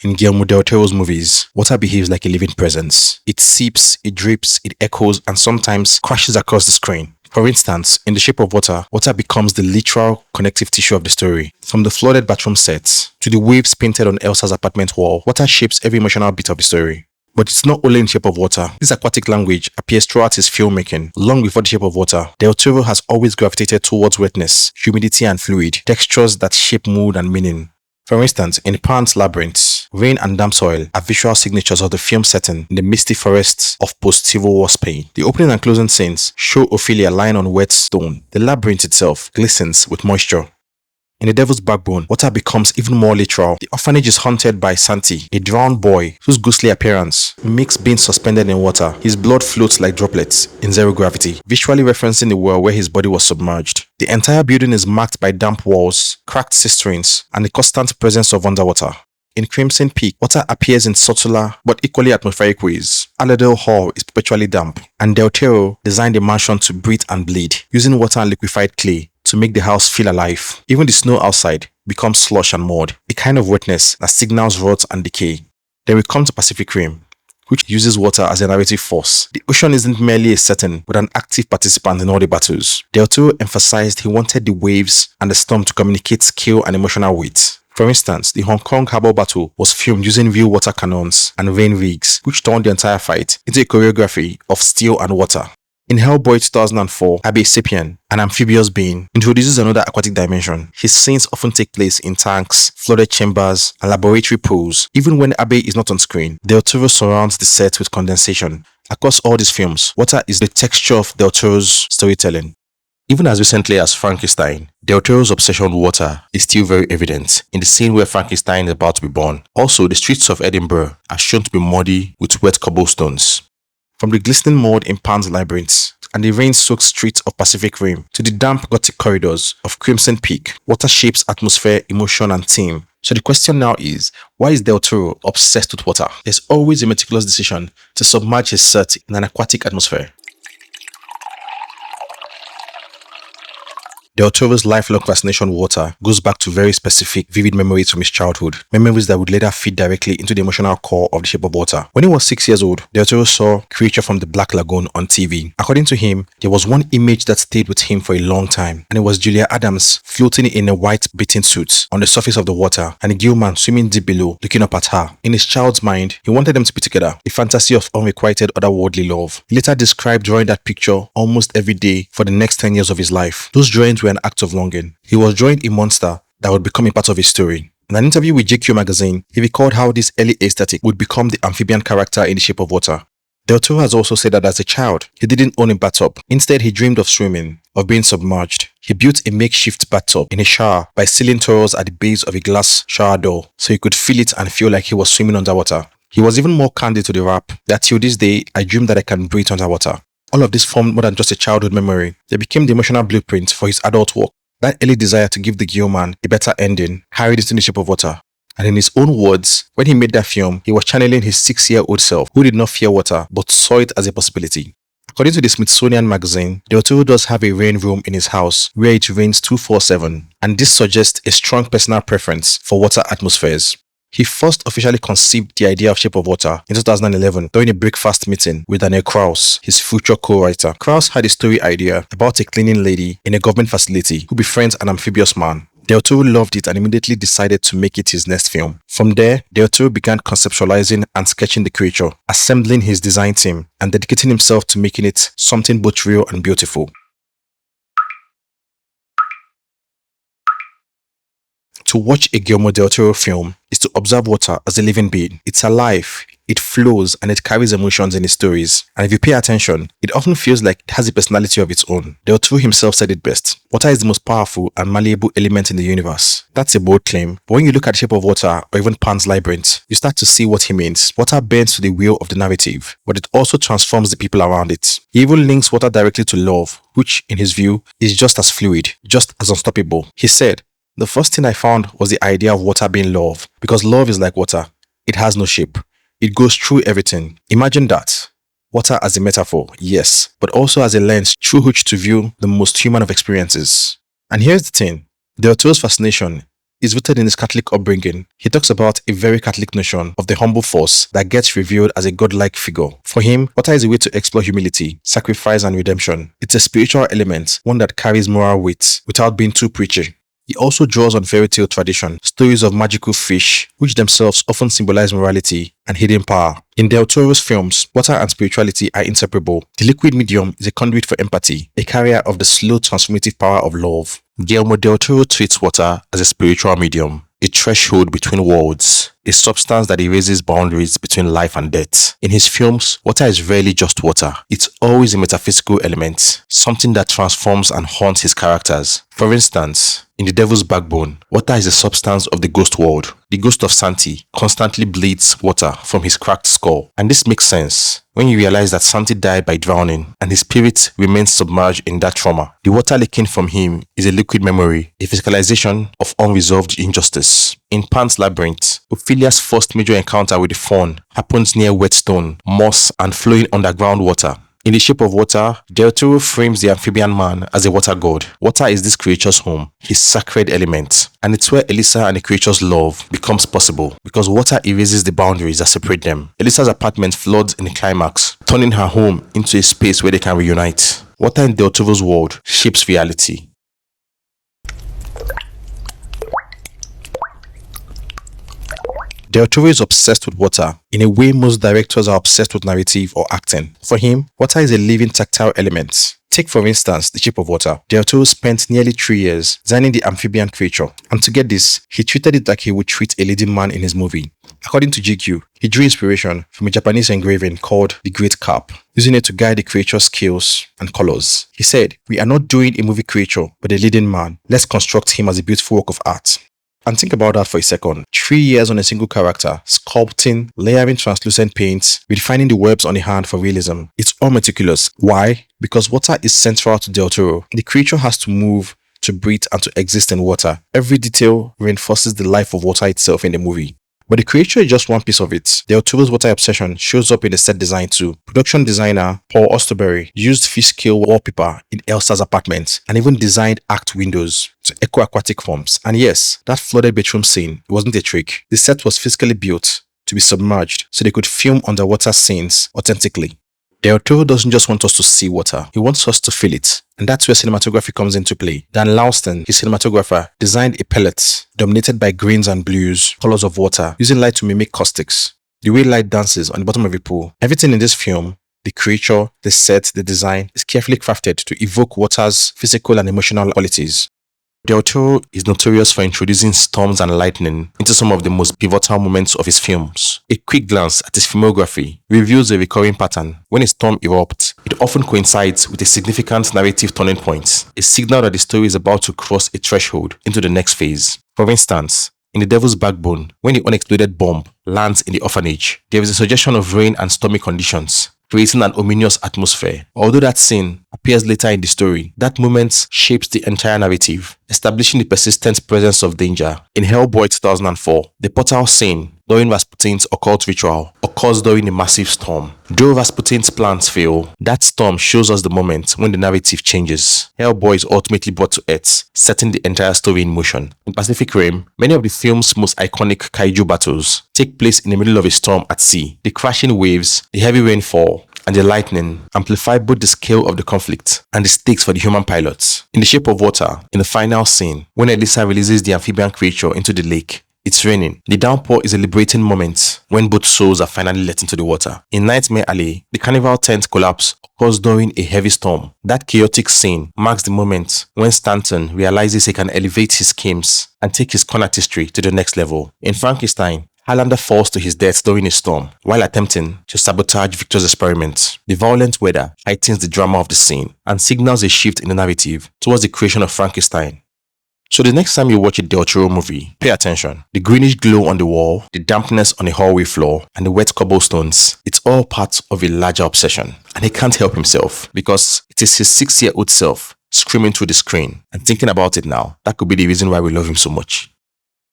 In Guillermo del Toro's movies, water behaves like a living presence. It seeps, it drips, it echoes, and sometimes crashes across the screen. For instance, in The Shape of Water, water becomes the literal connective tissue of the story. From the flooded bathroom sets to the waves painted on Elsa's apartment wall, water shapes every emotional bit of the story. But it's not only in Shape of Water. This aquatic language appears throughout his filmmaking. Long before The Shape of Water, Del Toro has always gravitated towards wetness, humidity and fluid, textures that shape mood and meaning. For instance, in Pan's Labyrinth, rain and damp soil are visual signatures of the film setting in the misty forests of post-Civil War Spain. The opening and closing scenes show Ophelia lying on wet stone. The labyrinth itself glistens with moisture. In The Devil's Backbone, water becomes even more literal. The orphanage is haunted by Santi, a drowned boy whose ghostly appearance makes being suspended in water. His blood floats like droplets in zero gravity, visually referencing the world where his body was submerged. The entire building is marked by damp walls, cracked cisterns, and the constant presence of underwater. In Crimson Peak, water appears in subtler but equally atmospheric ways. Allerdale Hall is perpetually damp, and Del Toro designed the mansion to breathe and bleed, using water and liquefied clay to make the house feel alive. Even the snow outside becomes slush and mud, a kind of wetness that signals rot and decay. Then we come to Pacific Rim, which uses water as a narrative force. The ocean isn't merely a setting, but an active participant in all the battles. Del Toro emphasized he wanted the waves and the storm to communicate skill and emotional weight. For instance, the Hong Kong Harbour Battle was filmed using real water cannons and rain rigs, which turned the entire fight into a choreography of steel and water. In Hellboy 2004, Abe Sapien, an amphibious being, introduces another aquatic dimension. His scenes often take place in tanks, flooded chambers, and laboratory pools. Even when Abe is not on screen, Del Toro surrounds the set with condensation. Across all these films, water is the texture of Del Toro's storytelling. Even as recently as Frankenstein, Del Toro's obsession with water is still very evident in the scene where Frankenstein is about to be born. Also, the streets of Edinburgh are shown to be muddy with wet cobblestones. From the glistening mud in Pan's Labyrinth and the rain-soaked streets of Pacific Rim to the damp gothic corridors of Crimson Peak, water shapes atmosphere, emotion, and theme. So the question now is, why is Del Toro obsessed with water? There's always a meticulous decision to submerge his set in an aquatic atmosphere. Del Toro's lifelong fascination with water goes back to very specific, vivid memories from his childhood, memories that would later feed directly into the emotional core of The Shape of Water. When he was 6 years old, Del Toro saw Creature from the Black Lagoon on TV. According to him, there was one image that stayed with him for a long time, and it was Julia Adams floating in a white bathing suit on the surface of the water, and a gill man swimming deep below, looking up at her. In his child's mind, he wanted them to be together, a fantasy of unrequited otherworldly love. He later described drawing that picture almost every day for the next 10 years of his life. Those drawings were an act of longing. He was drawing a monster that would become a part of his story. In an interview with GQ magazine, he recalled how this early aesthetic would become the amphibian character in The Shape of Water. Del Toro has also said that as a child, he didn't own a bathtub. Instead, he dreamed of swimming, of being submerged. He built a makeshift bathtub in a shower by sealing towels at the base of a glass shower door so he could feel it and feel like he was swimming underwater. He was even more candid to the rap that till this day, I dream that I can breathe underwater. All of this formed more than just a childhood memory. They became the emotional blueprint for his adult work. That early desire to give the gill man a better ending carried into The Shape of Water. And in his own words, when he made that film, he was channeling his 6-year-old self who did not fear water but saw it as a possibility. According to the Smithsonian magazine, Del Toro does have a rain room in his house where it rains 24/7, and this suggests a strong personal preference for water atmospheres. He first officially conceived the idea of Shape of Water in 2011 during a breakfast meeting with Daniel Krauss, his future co-writer. Krauss had a story idea about a cleaning lady in a government facility who befriends an amphibious man. Del Toro loved it and immediately decided to make it his next film. From there, Del Toro began conceptualizing and sketching the creature, assembling his design team, and dedicating himself to making it something both real and beautiful. To watch a Guillermo del Toro film is to observe water as a living being. It's alive, it flows, and it carries emotions in its stories. And if you pay attention, it often feels like it has a personality of its own. Del Toro himself said it best. Water is the most powerful and malleable element in the universe. That's a bold claim, but when you look at The Shape of Water or even Pan's Labyrinth, you start to see what he means. Water bends to the will of the narrative, but it also transforms the people around it. He even links water directly to love, which, in his view, is just as fluid, just as unstoppable. He said, "The first thing I found was the idea of water being love, because love is like water. It has no shape. It goes through everything." Imagine that. Water as a metaphor, yes, but also as a lens through which to view the most human of experiences. And here's the thing. Del Toro's fascination is rooted in his Catholic upbringing. He talks about a very Catholic notion of the humble force that gets revealed as a godlike figure. For him, water is a way to explore humility, sacrifice, and redemption. It's a spiritual element, one that carries moral weight without being too preachy. He also draws on fairy tale tradition, stories of magical fish, which themselves often symbolize morality and hidden power. In Del Toro's films, water and spirituality are inseparable. The liquid medium is a conduit for empathy, a carrier of the slow transformative power of love. Guillermo del Toro treats water as a spiritual medium, a threshold between worlds, a substance that erases boundaries between life and death. In his films, water is rarely just water. It's always a metaphysical element, something that transforms and haunts his characters. For instance, in The Devil's Backbone, water is the substance of the ghost world. The ghost of Santi constantly bleeds water from his cracked skull. And this makes sense when you realize that Santi died by drowning and his spirit remains submerged in that trauma. The water leaking from him is a liquid memory, a physicalization of unresolved injustice. In Pan's Labyrinth, Ophelia's first major encounter with the faun happens near whetstone, moss, and flowing underground water. In The Shape of Water, Del Toro frames the amphibian man as a water god. Water is this creature's home, his sacred element. And it's where Elisa and the creature's love becomes possible, because water erases the boundaries that separate them. Elisa's apartment floods in the climax, turning her home into a space where they can reunite. Water in Del Toro's world shapes reality. Del Toro is obsessed with water in a way most directors are obsessed with narrative or acting. For him, water is a living tactile element. Take for instance The Shape of Water. Del Toro spent nearly 3 years designing the amphibian creature, and to get this, he treated it like he would treat a leading man in his movie. According to GQ, he drew inspiration from a Japanese engraving called The Great Carp, using it to guide the creature's scales and colors. He said, "We are not doing a movie creature, but a leading man. Let's construct him as a beautiful work of art." And think about that for a second. 3 years on a single character, sculpting, layering translucent paints, redefining the webs on the hand for realism. It's all meticulous. Why? Because water is central to Del Toro. The creature has to move, to breathe, and to exist in water. Every detail reinforces the life of water itself in the movie. But the creature is just one piece of it. Del Toro's water obsession shows up in the set design too. Production designer Paul Osterberry used fish-scale wallpaper in Elsa's apartment and even designed arched windows to echo aquatic forms. And yes, that flooded bedroom scene wasn't a trick. The set was physically built to be submerged so they could film underwater scenes authentically. Del Toro doesn't just want us to see water, he wants us to feel it. And that's where cinematography comes into play. Dan Lauston, his cinematographer, designed a palette dominated by greens and blues, colors of water, using light to mimic caustics. The way light dances on the bottom of a pool. Everything in this film, the creature, the set, the design, is carefully crafted to evoke water's physical and emotional qualities. Del Toro is notorious for introducing storms and lightning into some of the most pivotal moments of his films. A quick glance at his filmography reveals a recurring pattern. When a storm erupts, it often coincides with a significant narrative turning point, a signal that the story is about to cross a threshold into the next phase. For instance, in The Devil's Backbone, when the unexploded bomb lands in the orphanage, there is a suggestion of rain and stormy conditions, creating an ominous atmosphere. Although that scene appears later in the story, that moment shapes the entire narrative, establishing the persistent presence of danger. In Hellboy 2004, the portal scene during Rasputin's occult ritual occurs during a massive storm. Though Rasputin's plans fail, that storm shows us the moment when the narrative changes. Hellboy is ultimately brought to Earth, setting the entire story in motion. In Pacific Rim, many of the film's most iconic kaiju battles take place in the middle of a storm at sea. The crashing waves, the heavy rainfall, and the lightning amplify both the scale of the conflict and the stakes for the human pilots. In The Shape of Water, in the final scene, when Elisa releases the amphibian creature into the lake, it's raining. The downpour is a liberating moment when both souls are finally let into the water. In Nightmare Alley, the carnival tent collapse occurs during a heavy storm. That chaotic scene marks the moment when Stanton realizes he can elevate his schemes and take his con artistry to the next level. In Frankenstein, Highlander falls to his death during a storm while attempting to sabotage Victor's experiment. The violent weather heightens the drama of the scene and signals a shift in the narrative towards the creation of Frankenstein. So the next time you watch a Del Toro movie, pay attention. The greenish glow on the wall, the dampness on the hallway floor, and the wet cobblestones, it's all part of a larger obsession. And he can't help himself because it is his 6-year-old self screaming through the screen. And thinking about it now, that could be the reason why we love him so much.